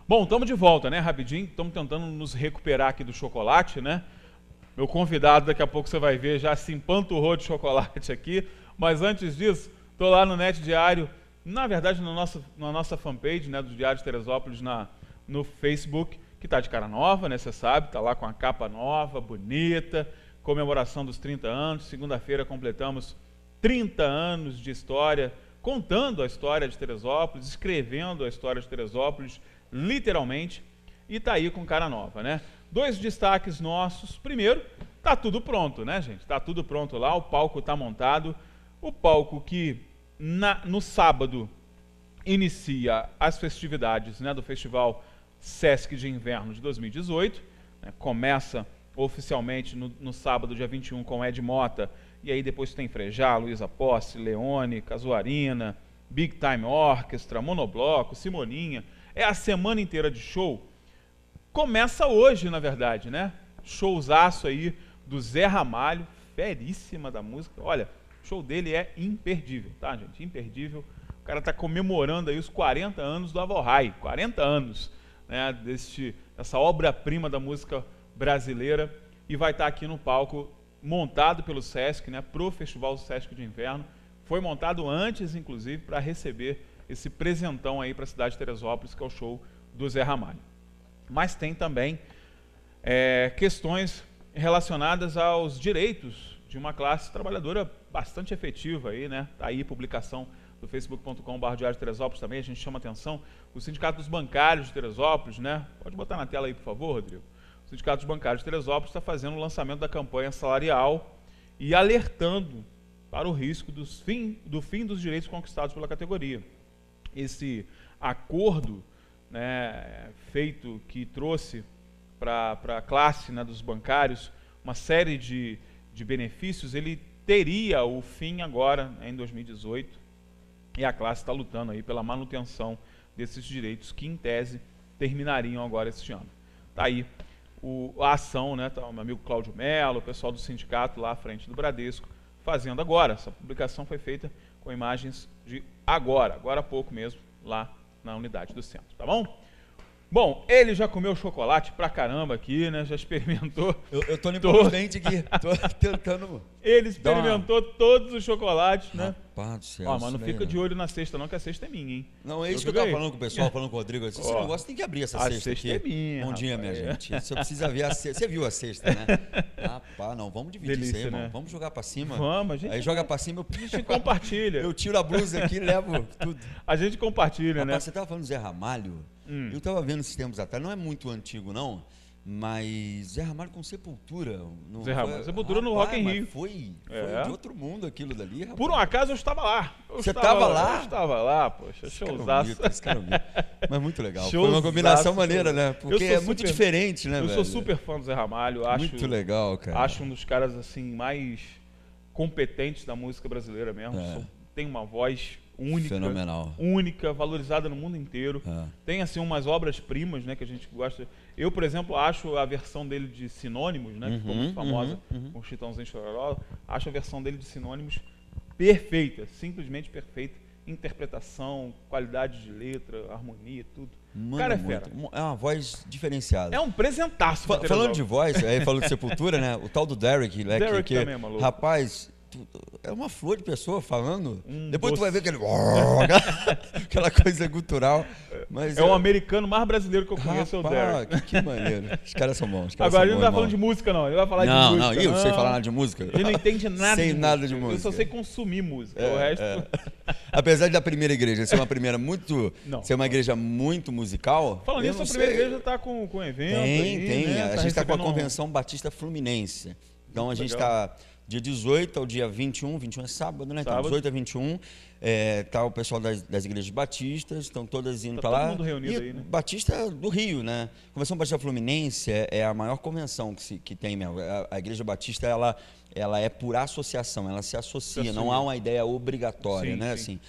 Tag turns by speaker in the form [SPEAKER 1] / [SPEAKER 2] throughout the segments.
[SPEAKER 1] Bom, estamos de volta, né? Rapidinho, estamos tentando nos recuperar aqui do chocolate, né? Meu convidado, daqui a pouco você vai ver, já se empanturrou de chocolate aqui. Mas antes disso, estou lá no Net Diário, na verdade na nossa fanpage, né, do Diário de Teresópolis no Facebook, que está de cara nova, né? Você sabe, está lá com a capa nova, bonita, comemoração dos 30 anos. Segunda-feira completamos 30 anos de história, contando a história de Teresópolis, escrevendo a história de Teresópolis, literalmente, e tá aí com cara nova, né? 2 destaques nossos. Primeiro, tá tudo pronto, né, gente? Tá tudo pronto lá, o palco tá montado. O palco que no sábado inicia as festividades, né, do Festival Sesc de Inverno de 2018, né? Começa oficialmente no sábado, dia 21, com Ed Mota, e aí depois tem Frejá, Luísa Posse, Leone, Casuarina, Big Time Orchestra, Monobloco, Simoninha. É a semana inteira de show. Começa hoje, na verdade, né? Showzaço aí do Zé Ramalho, feríssima da música. Olha, o show dele é imperdível, tá, gente? Imperdível. O cara tá comemorando aí os 40 anos do Avorrai, 40 anos, né, dessa obra-prima da música brasileira, e vai estar aqui no palco, montado pelo Sesc, né, pro Festival Sesc de Inverno. Foi montado antes, inclusive, para receber esse presentão aí para a cidade de Teresópolis, que é o show do Zé Ramalho. Mas tem também questões relacionadas aos direitos de uma classe trabalhadora bastante efetiva aí, né? Tá aí publicação do facebook.com/Diário de Teresópolis também, a gente chama atenção. O Sindicato dos Bancários de Teresópolis, né? Pode botar na tela aí, por favor, Rodrigo. O Sindicato dos Bancários de Teresópolis está fazendo o lançamento da campanha salarial e alertando para o risco do fim dos direitos conquistados pela categoria. Esse acordo, né, feito, que trouxe para a classe, né, dos bancários uma série de benefícios, ele teria o fim agora, né, em 2018, e a classe está lutando aí pela manutenção desses direitos que, em tese, terminariam agora este ano. Está aí a ação, né, tá o meu amigo Cláudio Mello, o pessoal do sindicato lá à frente do Bradesco, fazendo agora. Essa publicação foi feita com imagens de agora há pouco mesmo, lá na unidade do centro, tá bom? Bom, ele já comeu chocolate pra caramba aqui, né? Já experimentou.
[SPEAKER 2] Eu tô limpando os dentes aqui, tô tentando.
[SPEAKER 1] Ele experimentou todos os chocolates, né?
[SPEAKER 2] Rapaz do céu.
[SPEAKER 1] Ó, mas não fica de olho na cesta não, que a cesta é minha, hein?
[SPEAKER 2] Não, é isso que eu tava falando com o pessoal, falando com o Rodrigo. Esse negócio tem que abrir essa cesta aqui.
[SPEAKER 1] A cesta é minha.
[SPEAKER 2] Bom dia, minha gente. Você precisa ver a cesta. Você viu a cesta, né? Rapaz, não, vamos dividir isso aí, irmão. Né? Vamos jogar pra cima.
[SPEAKER 1] Vamos, a gente.
[SPEAKER 2] Aí joga pra cima,
[SPEAKER 1] a gente compartilha.
[SPEAKER 2] Eu tiro a blusa aqui e levo tudo.
[SPEAKER 1] A gente compartilha,
[SPEAKER 2] rapaz,
[SPEAKER 1] né?
[SPEAKER 2] Você tava falando do Zé Ramalho. Eu estava vendo esses tempos atrás, não é muito antigo não, mas Zé Ramalho com Sepultura.
[SPEAKER 1] Zé Ramalho, Sepultura no Rock in Rio.
[SPEAKER 2] Foi de outro mundo aquilo dali, rapaz.
[SPEAKER 1] Por um acaso eu estava lá.
[SPEAKER 2] Você estava lá?
[SPEAKER 1] Eu estava lá, poxa, showzaço.
[SPEAKER 2] Mas muito legal, foi uma combinação maneira, né? Porque é muito diferente, né,
[SPEAKER 1] velho? Eu sou super fã do Zé Ramalho, acho
[SPEAKER 2] muito legal, cara.
[SPEAKER 1] Acho um dos caras assim mais competentes da música brasileira mesmo. Tem uma voz única,
[SPEAKER 2] fenomenal,
[SPEAKER 1] única, valorizada no mundo inteiro. Tem assim umas obras-primas, né, que a gente gosta. Eu, por exemplo, acho a versão dele de Sinônimos, né, que ficou muito famosa com o Chitãozinho e Chororó. Acho a versão dele de Sinônimos perfeita, simplesmente perfeita. Interpretação, qualidade de letra, harmonia, tudo.
[SPEAKER 2] Mano,
[SPEAKER 1] cara é fera.
[SPEAKER 2] É uma voz diferenciada.
[SPEAKER 1] É um presentaço.
[SPEAKER 2] Falando de voz, aí falou de Sepultura, né? O tal do Derek, né?
[SPEAKER 1] Derek também é maluco.
[SPEAKER 2] Rapaz, é uma flor de pessoa falando. Depois tu vai ver aquele aquela coisa gutural. Mas
[SPEAKER 1] é o americano mais brasileiro que eu conheço, é o Derek.
[SPEAKER 2] Que maneiro. Os caras são bons.
[SPEAKER 1] Agora ele não vai falando de música, não. Ele vai falar de música.
[SPEAKER 2] Não, eu não sei falar nada de música.
[SPEAKER 1] Ele não entende nada
[SPEAKER 2] sei
[SPEAKER 1] de
[SPEAKER 2] nada de música.
[SPEAKER 1] Eu só sei consumir música. O resto.
[SPEAKER 2] Apesar da primeira igreja ser uma primeira muito. Ser uma igreja muito musical.
[SPEAKER 1] Falando nisso, a primeira igreja está com evento.
[SPEAKER 2] Tem.
[SPEAKER 1] Né?
[SPEAKER 2] A gente está com a Convenção Batista Fluminense. Então a gente está. Dia 18 ao dia 21 é sábado, né? Então, 18 a 21, tá o pessoal das igrejas batistas, estão todas indo para lá.
[SPEAKER 1] Todo mundo reunido aí, né?
[SPEAKER 2] Batista do Rio, né? A Convenção Batista Fluminense é a maior convenção que tem mesmo. A igreja batista, ela é por associação, ela se associa, não há uma ideia obrigatória, né? Assim,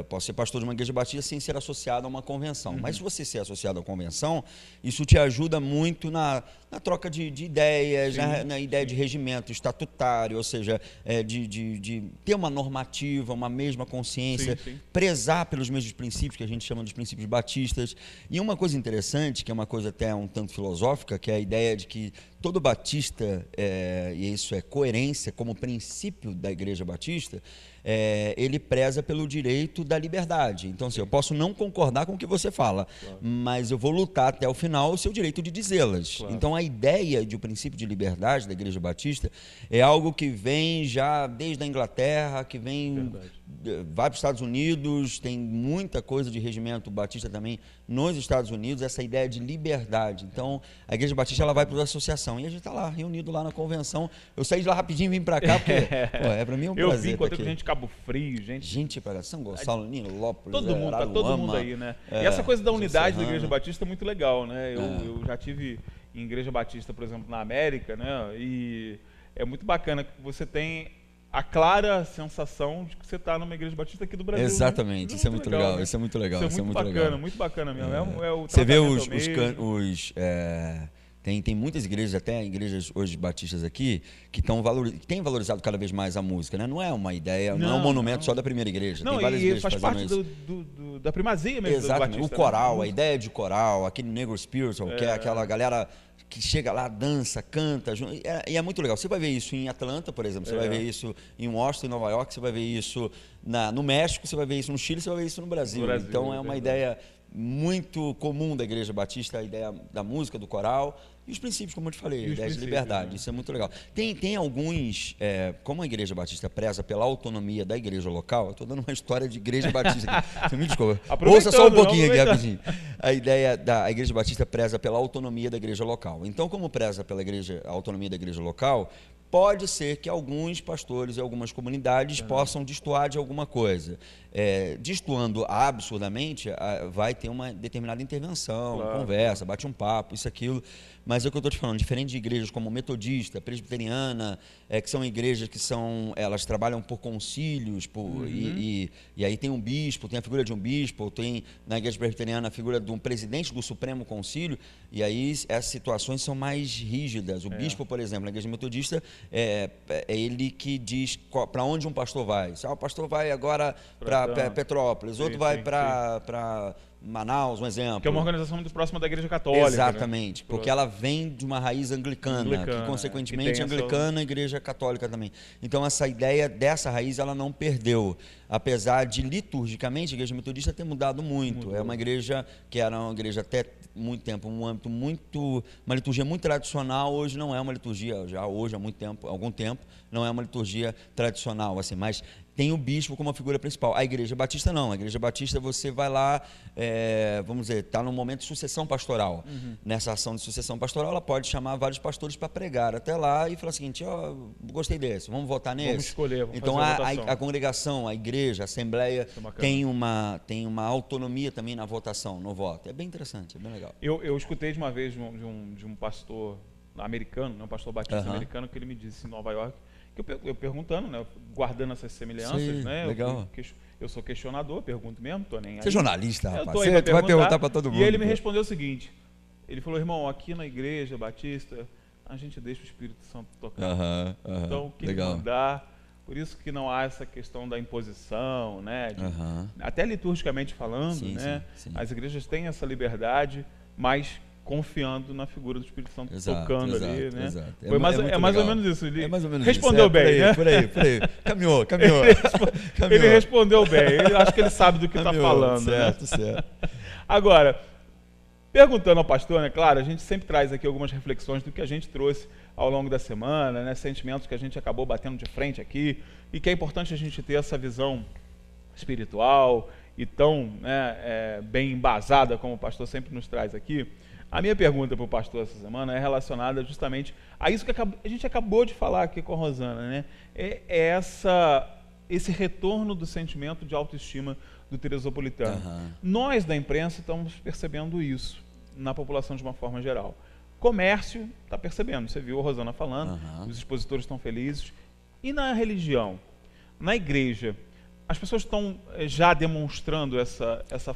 [SPEAKER 2] posso ser pastor de uma igreja batista sem ser associado a uma convenção. Mas se você ser associado à convenção, isso te ajuda muito na na troca de ideias,
[SPEAKER 1] Sim,
[SPEAKER 2] na ideia de regimento estatutário, ou seja, de ter uma normativa, uma mesma consciência, prezar pelos mesmos princípios, que a gente chama dos princípios batistas. E uma coisa interessante, que é uma coisa até um tanto filosófica, que é a ideia de que todo batista, e isso é coerência como princípio da Igreja Batista, ele preza pelo direito da liberdade. Então, assim, eu posso não concordar com o que você fala, mas eu vou lutar até o final o seu direito de dizê-las. Então, a ideia de o princípio de liberdade da Igreja Batista é algo que vem já desde a Inglaterra, que vem, vai para os Estados Unidos, tem muita coisa de regimento batista também nos Estados Unidos, essa ideia de liberdade. Então, a Igreja Batista ela vai para a associação e a gente está lá, reunido lá na convenção. Eu saí de lá rapidinho e vim para cá, porque para mim é um prazer.
[SPEAKER 1] Eu vim, encontrei gente de Cabo Frio, gente
[SPEAKER 2] para São Gonçalo, Nilópolis,
[SPEAKER 1] todo mundo, tá todo mundo aí, né? E essa coisa da unidade da Igreja Batista é muito legal, né? Eu já tive em Igreja Batista, por exemplo, na América, né? E é muito bacana que você tem a clara sensação de que você está numa Igreja Batista aqui do Brasil.
[SPEAKER 2] Exatamente,
[SPEAKER 1] né?
[SPEAKER 2] Isso é muito legal, né? Isso é muito legal.
[SPEAKER 1] Isso é muito bacana,
[SPEAKER 2] legal.
[SPEAKER 1] muito bacana mesmo.
[SPEAKER 2] Você vê tem muitas igrejas, até igrejas hoje batistas aqui, que têm valorizado cada vez mais a música, né? Não é uma ideia, não é um monumento só da primeira igreja.
[SPEAKER 1] Não,
[SPEAKER 2] tem várias igrejas
[SPEAKER 1] faz parte da primazia mesmo.
[SPEAKER 2] Exatamente,
[SPEAKER 1] do batista,
[SPEAKER 2] o coral, a ideia de coral, aquele negro spiritual, que é aquela galera que chega lá, dança, canta, e é muito legal. Você vai ver isso em Atlanta, por exemplo, você vai ver isso em Washington, em Nova York, você vai ver isso no México, você vai ver isso no Chile, você vai ver isso no Brasil. Então é uma ideia muito comum da Igreja Batista, a ideia da música, do coral e os princípios, como eu te falei, a ideia de liberdade. Né? Isso é muito legal. Tem alguns, como a Igreja Batista preza pela autonomia da igreja local, eu estou dando uma história de Igreja Batista aqui. Você me desculpa. Ouça só um pouquinho aqui, rapidinho. A ideia da Igreja Batista preza pela autonomia da igreja local. Então, como preza pela a autonomia da igreja local, pode ser que alguns pastores e algumas comunidades possam destoar de alguma coisa. Destoando absurdamente, vai ter uma determinada intervenção, conversa, bate um papo, isso, aquilo. Mas é o que eu estou te falando, diferente de igrejas como metodista, presbiteriana, que são igrejas que elas trabalham por concílios, e aí tem um bispo, tem a figura de um bispo, tem na igreja presbiteriana a figura de um presidente do Supremo Concílio, e aí essas situações são mais rígidas. O bispo, por exemplo, na igreja metodista, é ele que diz para onde um pastor vai. O pastor vai agora para Petrópolis, outro vai para Manaus, um exemplo.
[SPEAKER 1] Que é uma organização muito próxima da Igreja Católica.
[SPEAKER 2] Exatamente, né? Porque ela vem de uma raiz anglicana, que consequentemente anglicana, Igreja Católica também. Então essa ideia dessa raiz ela não perdeu, apesar de liturgicamente a Igreja Metodista ter mudado muito. É uma igreja que era uma igreja até muito tempo, um âmbito uma liturgia muito tradicional. Hoje não é uma liturgia, já hoje há algum tempo, não é uma liturgia tradicional, assim, mas tem o bispo como a figura principal. A Igreja Batista não. A Igreja Batista você vai lá, vamos dizer, está num momento de sucessão pastoral. Nessa ação de sucessão pastoral, ela pode chamar vários pastores para pregar até lá e falar o seguinte: gostei desse, vamos votar nesse.
[SPEAKER 1] Vamos escolher, vamos
[SPEAKER 2] então
[SPEAKER 1] fazer
[SPEAKER 2] a congregação, a igreja, a assembleia tem uma autonomia também na votação, no voto. É bem interessante, é bem legal.
[SPEAKER 1] Eu escutei de uma vez de um pastor americano, um pastor batista americano, que ele me disse em Nova York, que eu perguntando, né, guardando essas semelhanças, né?
[SPEAKER 2] Legal.
[SPEAKER 1] Eu sou questionador, pergunto mesmo, tô nem aí.
[SPEAKER 2] Você é jornalista, rapaz.
[SPEAKER 1] Você vai
[SPEAKER 2] perguntar para todo mundo.
[SPEAKER 1] E ele me respondeu o seguinte: ele falou, irmão, aqui na Igreja Batista a gente deixa o Espírito Santo tocar. Então, o que mandar. Por isso que não há essa questão da imposição, né? Até liturgicamente falando, né? Sim. As igrejas têm essa liberdade, mas confiando na figura do Espírito Santo tocando ali, né?
[SPEAKER 2] Exato.
[SPEAKER 1] É mais ou menos isso. Ele
[SPEAKER 2] respondeu
[SPEAKER 1] bem, né?
[SPEAKER 2] Por aí. Caminhou.
[SPEAKER 1] Ele respondeu bem. Acho que ele sabe do que está falando.
[SPEAKER 2] Certo.
[SPEAKER 1] Agora, perguntando ao pastor, né? Claro, a gente sempre traz aqui algumas reflexões do que a gente trouxe ao longo da semana, né? Sentimentos que a gente acabou batendo de frente aqui, e que é importante a gente ter essa visão espiritual e tão bem embasada como o pastor sempre nos traz aqui. A minha pergunta para o pastor essa semana é relacionada justamente a isso que a gente acabou de falar aqui com a Rosana, né? Esse retorno do sentimento de autoestima do teresopolitano. Nós da imprensa estamos percebendo isso na população de uma forma geral. Comércio está percebendo, você viu a Rosana falando, os expositores estão felizes. E na religião, na igreja, as pessoas estão já demonstrando essa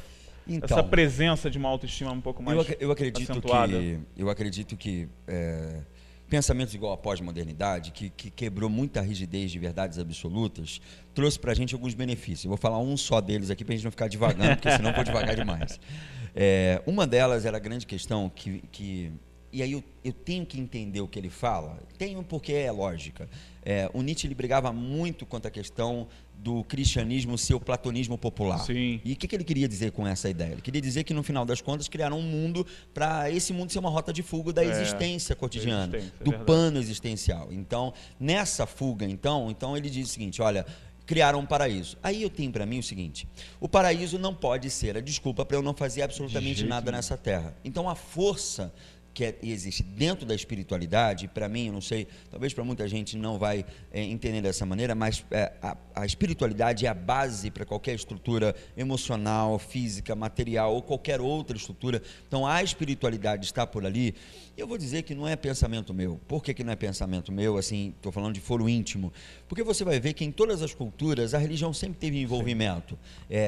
[SPEAKER 1] essa presença de uma autoestima um pouco mais acentuada?
[SPEAKER 2] Eu acredito que pensamentos igual a pós-modernidade, que quebrou muita rigidez de verdades absolutas, trouxe para a gente alguns benefícios. Eu vou falar um só deles aqui para a gente não ficar devagando, porque senão eu vou devagar demais. Uma delas era a grande questão e aí eu tenho que entender o que ele fala, tenho porque é lógica. O Nietzsche ele brigava muito contra a questão do cristianismo ser o platonismo popular.
[SPEAKER 1] Sim.
[SPEAKER 2] E o que ele queria dizer com essa ideia? Ele queria dizer que no final das contas criaram um mundo para esse mundo ser uma rota de fuga da existência cotidiana, do pano existencial. Então, nessa fuga, então ele diz o seguinte, olha, criaram um paraíso. Aí eu tenho para mim o seguinte, o paraíso não pode ser a desculpa para eu não fazer absolutamente nada nessa terra. Então a força que existe dentro da espiritualidade, para mim, eu não sei, talvez para muita gente não vai entender dessa maneira, mas a espiritualidade é a base para qualquer estrutura emocional, física, material ou qualquer outra estrutura. Então a espiritualidade está por ali. Eu vou dizer que não é pensamento meu. Por que não é pensamento meu? Assim, estou falando de foro íntimo. Porque você vai ver que em todas as culturas a religião sempre teve envolvimento,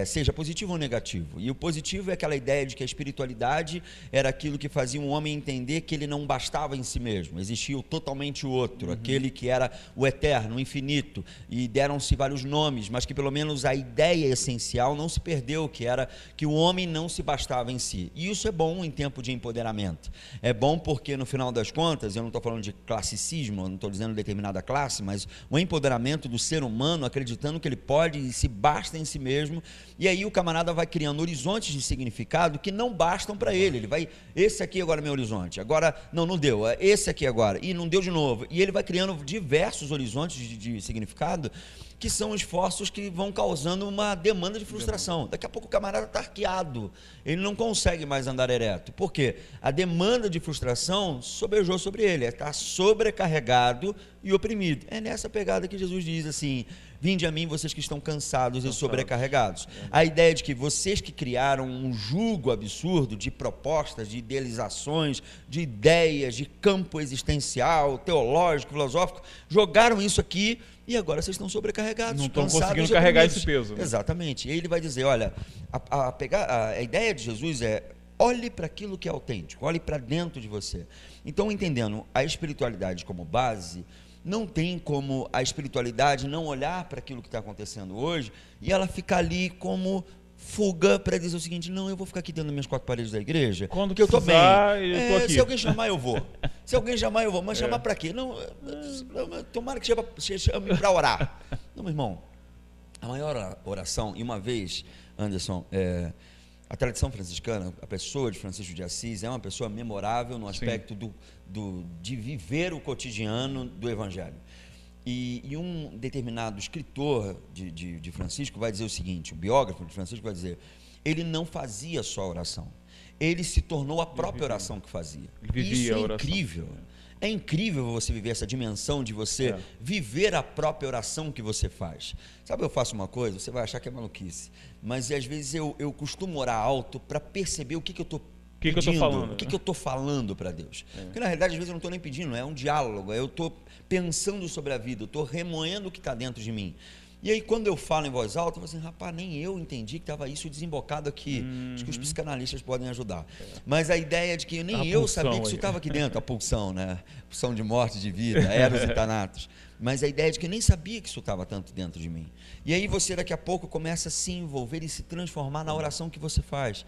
[SPEAKER 2] seja positivo ou negativo. E o positivo é aquela ideia de que a espiritualidade era aquilo que fazia um homem entender que ele não bastava em si mesmo. Existia o totalmente outro, aquele que era o eterno, o infinito. E deram-se vários nomes, mas que pelo menos a ideia essencial não se perdeu, que era que o homem não se bastava em si. E isso é bom em tempo de empoderamento. É bom porque no final das contas, eu não estou falando de classicismo, eu não estou dizendo determinada classe, mas o empoderamento do ser humano acreditando que ele pode e se basta em si mesmo, e aí o camarada vai criando horizontes de significado que não bastam para ele. Ele vai, esse aqui agora é meu horizonte, agora não deu, esse aqui agora, e não deu de novo, e ele vai criando diversos horizontes de significado que são esforços que vão causando uma demanda de frustração. Daqui a pouco o camarada está arqueado, ele não consegue mais andar ereto. Por quê? A demanda de frustração sobejou sobre ele, está sobrecarregado e oprimido. É nessa pegada que Jesus diz assim, vinde a mim vocês que estão cansados e sobrecarregados. A ideia de que vocês que criaram um jugo absurdo de propostas, de idealizações, de ideias, de campo existencial, teológico, filosófico, jogaram isso aqui e agora vocês estão sobrecarregados.
[SPEAKER 1] Não estão conseguindo carregar esse peso.
[SPEAKER 2] Né? Exatamente. E aí ele vai dizer, olha, a ideia de Jesus é, olhe para aquilo que é autêntico, olhe para dentro de você. Então, entendendo a espiritualidade como base, não tem como a espiritualidade não olhar para aquilo que está acontecendo hoje e ela ficar ali como fuga para dizer o seguinte, não, eu vou ficar aqui dentro das minhas quatro paredes da igreja,
[SPEAKER 1] quando
[SPEAKER 2] que eu estou bem,
[SPEAKER 1] eu tô aqui.
[SPEAKER 2] Se alguém chamar eu vou, mas chamar para quê? Não, tomara que chame para orar. Não, meu irmão, a maior oração, e uma vez, Anderson, a tradição franciscana, a pessoa de Francisco de Assis é uma pessoa memorável no aspecto de viver o cotidiano do Evangelho. E um determinado escritor de Francisco vai dizer o seguinte, o biógrafo de Francisco vai dizer, ele não fazia só oração, ele se tornou a própria oração que fazia. Isso é incrível. É incrível você viver essa dimensão de você viver a própria oração que você faz. Sabe, eu faço uma coisa, você vai achar que é maluquice, mas às vezes eu costumo orar alto para perceber o que eu estou pedindo, o que eu estou falando para Deus. Porque na realidade às vezes eu não estou nem pedindo, é um diálogo, eu estou pensando sobre a vida, eu estou remoendo o que está dentro de mim. E aí quando eu falo em voz alta, eu falo assim, rapaz, nem eu entendi que estava isso desembocado aqui. Acho que os psicanalistas podem ajudar. Mas a ideia de que nem eu sabia que isso estava aqui dentro, a pulsão, né? Pulsão de morte, de vida, eros e thanatos. Mas a ideia de que eu nem sabia que isso estava tanto dentro de mim. E aí você daqui a pouco começa a se envolver e se transformar na oração que você faz.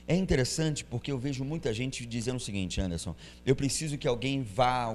[SPEAKER 2] É interessante porque eu vejo muita gente dizendo o seguinte, Anderson, eu preciso que alguém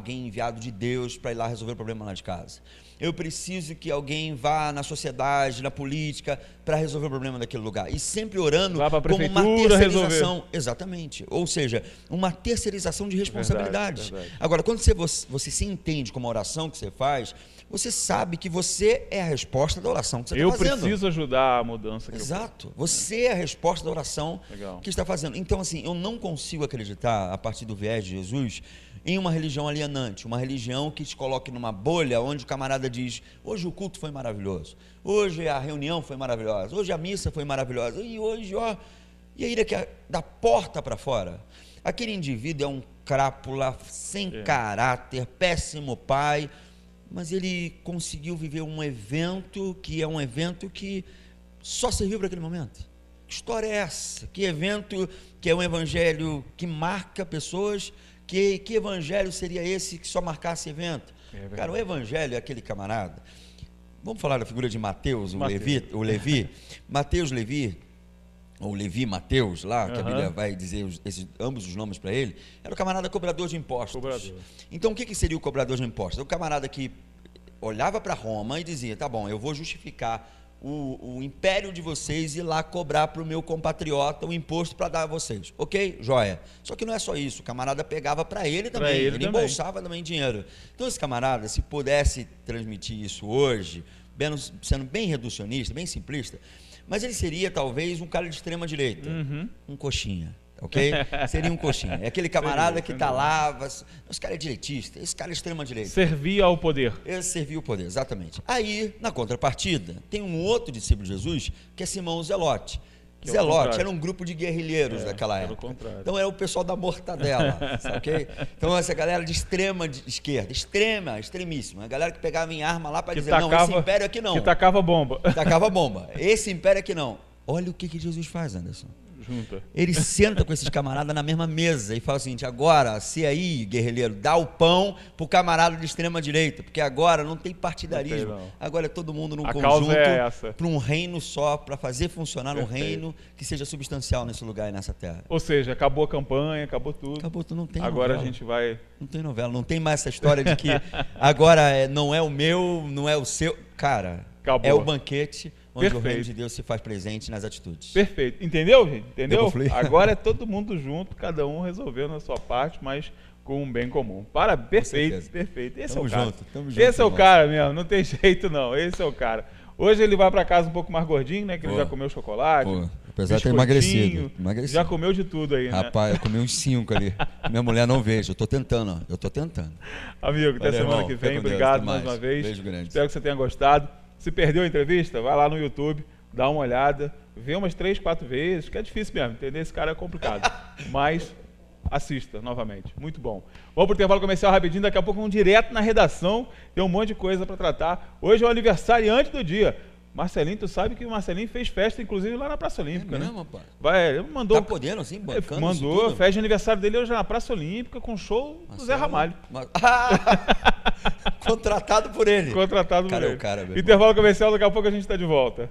[SPEAKER 2] enviado de Deus para ir lá resolver o problema lá de casa. Eu preciso que alguém vá na sociedade, na política, para resolver o problema daquele lugar. E sempre orando como uma terceirização. Resolver. Exatamente. Ou seja, uma terceirização de responsabilidades. Verdade. Agora, quando você se entende como a oração que você faz, você sabe que você é a resposta da oração que você está fazendo.
[SPEAKER 1] Eu preciso ajudar a mudança.
[SPEAKER 2] Exato. Você é a resposta da oração que está fazendo. Então, assim, eu não consigo acreditar, a partir do viés de Jesus, em uma religião alienante, uma religião que te coloque numa bolha onde o camarada diz, hoje o culto foi maravilhoso, hoje a reunião foi maravilhosa, hoje a missa foi maravilhosa, e hoje, e aí da porta para fora, aquele indivíduo é um crápula, sem caráter, péssimo pai, mas ele conseguiu viver um evento que é um evento que só serviu para aquele momento, Que história é essa? Que evento que é um evangelho que marca pessoas? Que evangelho seria esse que só marcasse evento? Cara, o evangelho é aquele camarada. Vamos falar da figura de Mateus, o Levi. Mateus, Levi, ou Levi Mateus, lá, que a Bíblia vai dizer ambos os nomes para ele, era o camarada cobrador de impostos. Então, o que seria o cobrador de impostos? É o camarada que olhava para Roma e dizia, tá bom, eu vou justificar o império de vocês e ir lá cobrar para o meu compatriota o imposto para dar a vocês. Ok? Joia. Só que não é só isso, o camarada pegava para ele também, ele embolsava também dinheiro. Então esse camarada, se pudesse transmitir isso hoje, sendo bem reducionista, bem simplista, mas ele seria talvez um cara de extrema direita, um coxinha. Ok? Seria um coxinha. É aquele camarada que está lá, esse cara é direitista, esse cara é extrema-direita.
[SPEAKER 1] Servia ao poder.
[SPEAKER 2] Esse servia ao poder, exatamente. Aí, na contrapartida, tem um outro discípulo de Jesus, que é Simão o Zelote. Zelote era um grupo de guerrilheiros daquela época. Então era o pessoal da mortadela, sabe, ok? Então essa galera de extrema esquerda, extremíssima. A galera que pegava em arma lá para dizer, não, esse império aqui não.
[SPEAKER 1] Que tacava bomba.
[SPEAKER 2] Tacava bomba. Esse império aqui não. Olha o que Jesus faz, Anderson.
[SPEAKER 1] Junta.
[SPEAKER 2] Ele senta com esses camaradas na mesma mesa e fala o seguinte, agora, se aí, guerrilheiro, dá o pão pro camarada de extrema direita, porque agora não tem partidarismo, agora é todo mundo num conjunto, para um reino só, para fazer funcionar um reino que seja substancial nesse lugar e nessa terra.
[SPEAKER 1] Ou seja, acabou a campanha, acabou tudo.
[SPEAKER 2] Acabou tudo, não tem
[SPEAKER 1] agora
[SPEAKER 2] novela.
[SPEAKER 1] A gente vai...
[SPEAKER 2] Não tem novela, não tem mais essa história de que agora não é o meu, não é o seu. Cara, acabou. É o banquete onde o reino de Deus se faz presente nas atitudes.
[SPEAKER 1] Perfeito. Entendeu, gente? Entendeu? Agora é todo mundo junto, cada um resolvendo a sua parte, mas com um bem comum. Perfeito, perfeito. Esse
[SPEAKER 2] tamo
[SPEAKER 1] é o cara.
[SPEAKER 2] Tamo junto,
[SPEAKER 1] esse é o cara mesmo, não tem jeito não. Esse é o cara. Hoje ele vai para casa um pouco mais gordinho, né? Que ele já comeu chocolate.
[SPEAKER 2] Apesar de ter emagrecido.
[SPEAKER 1] Já comeu de tudo aí, né?
[SPEAKER 2] Rapaz, eu comi uns 5 ali. Minha mulher não vejo, eu tô tentando.
[SPEAKER 1] Amigo, até semana que vem. Obrigado mais uma vez.
[SPEAKER 2] Beijo grande.
[SPEAKER 1] Espero que você tenha gostado. Se perdeu a entrevista, vai lá no YouTube, dá uma olhada, vê umas 3, 4 vezes, que é difícil mesmo, entender? Esse cara é complicado. Mas assista novamente, muito bom. Vamos para o intervalo comercial rapidinho, daqui a pouco vamos direto na redação, tem um monte de coisa para tratar. Hoje é o aniversariante do dia. Marcelinho, tu sabe que o Marcelinho fez festa, inclusive, lá na Praça Olímpica, né?
[SPEAKER 2] Rapaz?
[SPEAKER 1] Ele mandou.
[SPEAKER 2] Tá podendo, assim, bancando
[SPEAKER 1] mandou, festa de aniversário dele hoje na Praça Olímpica, com show do Zé Ramalho.
[SPEAKER 2] Contratado por ele.
[SPEAKER 1] Contratado por ele.
[SPEAKER 2] É o cara,
[SPEAKER 1] Intervalo comercial, daqui a pouco a gente está de volta.